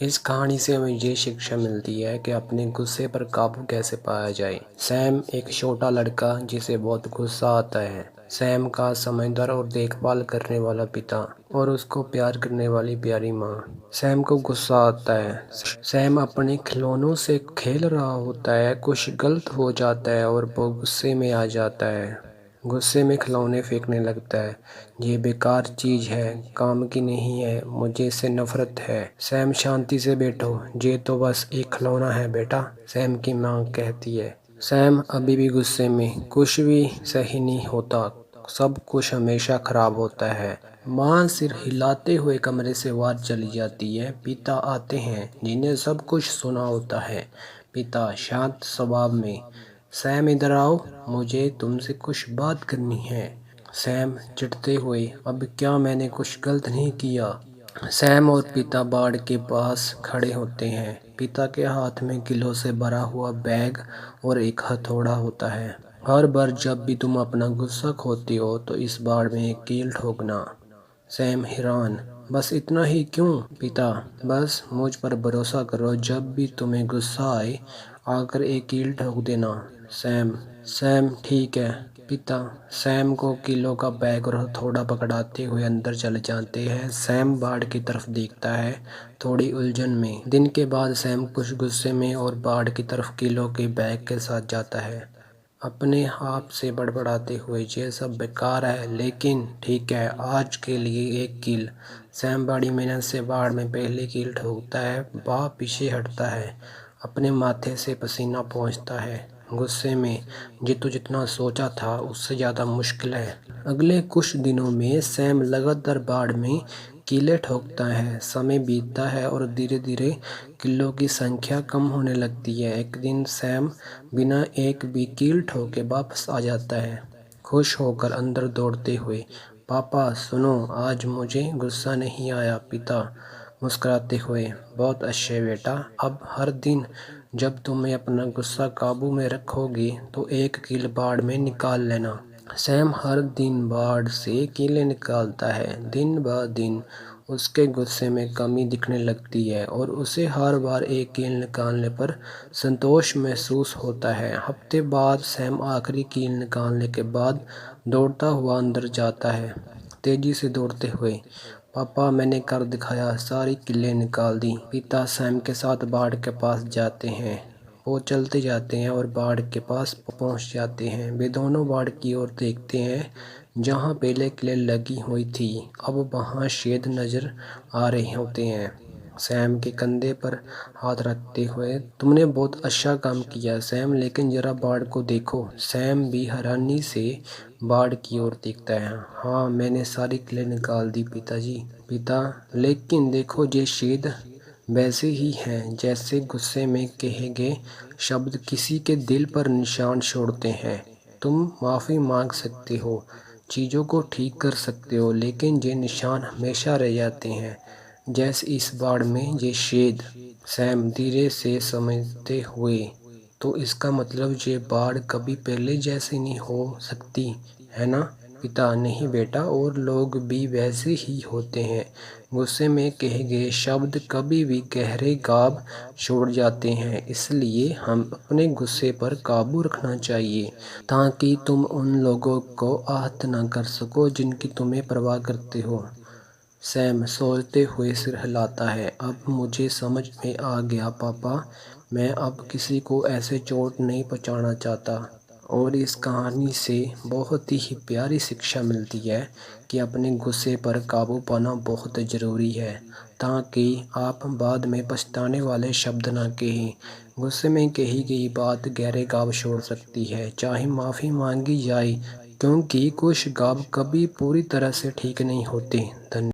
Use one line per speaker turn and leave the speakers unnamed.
इस कहानी से हमें ये शिक्षा मिलती है कि अपने गुस्से पर काबू कैसे पाया जाए। सैम एक छोटा लड़का जिसे बहुत गुस्सा आता है। सैम का समझदार और देखभाल करने वाला पिता और उसको प्यार करने वाली प्यारी माँ। सैम को गुस्सा आता है। सैम अपने खिलौनों से खेल रहा होता है, कुछ गलत हो जाता है और वो गुस्से में आ जाता है। गुस्से में खिलौने फेंकने लगता है। ये बेकार चीज़ है, काम की नहीं है, मुझे इससे नफरत है। सैम शांति से बैठो, ये तो बस एक खिलौना है बेटा, सैम की माँ कहती है। सैम अभी भी गुस्से में, कुछ भी सही नहीं होता, सब कुछ हमेशा खराब होता है। माँ सिर हिलाते हुए कमरे से बाहर चली जाती है। पिता आते हैं जिन्हें सब कुछ सुना होता है। पिता शांत स्वभाव में, सैम इधर आओ, मुझे तुमसे कुछ बात करनी है। सैम चिढ़ते हुए, अब क्या मैंने कुछ गलत नहीं किया। सैम और पिता बाड़ के पास खड़े होते हैं। पिता के हाथ में किलो से भरा हुआ बैग और एक हथौड़ा होता है। हर बार जब भी तुम अपना गुस्सा खोती हो तो इस बाड़ में एक कील ठोकना। सैम हैरान, बस इतना ही क्यों पिता? बस मुझ पर भरोसा करो, जब भी तुम्हें गुस्सा आए आकर एक कील ठोक देना। सैम सैम ठीक है पिता। सैम को किलो का बैग और हथौड़ा पकड़ाते हुए अंदर चले जाते हैं। सैम बाढ़ की तरफ देखता है, थोड़ी उलझन में। दिन के बाद सैम कुछ गुस्से में और बाढ़ की तरफ किलो के बैग के साथ जाता है, अपने आप से बड़बड़ाते हुए, ये सब बेकार है लेकिन ठीक है, आज के लिए एक कील। सैम बड़ी मेहनत से बाढ़ में पहली कील ठोकता है। वह पीछे हटता है, अपने माथे से पसीना पोंछता है। गुस्से में, ये तो जितना सोचा था उससे ज़्यादा मुश्किल है। अगले कुछ दिनों में सैम लगातार बाढ़ में कीले ठोकता है। समय बीतता है और धीरे धीरे किलों की संख्या कम होने लगती है। एक दिन सैम बिना एक भी कील ठोके वापस आ जाता है, खुश होकर अंदर दौड़ते हुए। पापा सुनो, आज मुझे गुस्सा नहीं आया। पिता मुस्कुराते हुए, बहुत अच्छे बेटा, अब हर दिन जब तुम्हें अपना गुस्सा काबू में रखोगी तो एक कील बाढ़ में निकाल लेना। सैम हर दिन बाढ़ से कीले निकालता है। दिन ब दिन उसके गुस्से में कमी दिखने लगती है और उसे हर बार एक कील निकालने पर संतोष महसूस होता है। हफ्ते बाद सैम आखिरी कील निकालने के बाद दौड़ता हुआ अंदर जाता है, तेजी से दौड़ते हुए। पापा मैंने कर दिखाया, सारी कीलें निकाल दी। पिता सैम के साथ बाढ़ के पास जाते हैं। वो चलते जाते हैं और बाढ़ के पास पहुंच जाते हैं। वे दोनों बाढ़ की ओर देखते हैं। जहां पहले किले लगी हुई थी अब वहां छेद नजर आ रहे होते हैं। सैम के कंधे पर हाथ रखते हुए, तुमने बहुत अच्छा काम किया सैम, लेकिन जरा बाढ़ को देखो। सैम भी हैरानी से बाढ़ की ओर देखता है। हाँ, मैंने सारी किले निकाल दी पिताजी। पिता, लेकिन देखो ये छेद वैसे ही हैं जैसे गुस्से में कहे गए शब्द किसी के दिल पर निशान छोड़ते हैं। तुम माफ़ी मांग सकते हो, चीज़ों को ठीक कर सकते हो, लेकिन ये निशान हमेशा रह जाते हैं, जैसे इस बाड़ में ये छेद। सैम धीरे से समझते हुए, तो इसका मतलब ये बाढ़ कभी पहले जैसी नहीं हो सकती, है ना? पिता, नहीं बेटा, और लोग भी वैसे ही होते हैं। गुस्से में कहे गए शब्द कभी भी गहरे गाब छोड़ जाते हैं। इसलिए हम अपने गुस्से पर काबू रखना चाहिए ताकि तुम उन लोगों को आहत ना कर सको जिनकी तुम्हें परवाह करते हो। सैम सोचते हुए सिर हिलाता है, अब मुझे समझ में आ गया पापा, मैं अब किसी को ऐसे चोट नहीं पहुंचाना चाहता। और इस कहानी से बहुत ही प्यारी शिक्षा मिलती है कि अपने गुस्से पर काबू पाना बहुत ज़रूरी है, ताकि आप बाद में पछताने वाले शब्द ना कहें। गुस्से में कही गई बात गहरे घाव छोड़ सकती है, चाहे माफ़ी मांगी जाए, क्योंकि कुछ घाव कभी पूरी तरह से ठीक नहीं होते। धन्यवाद।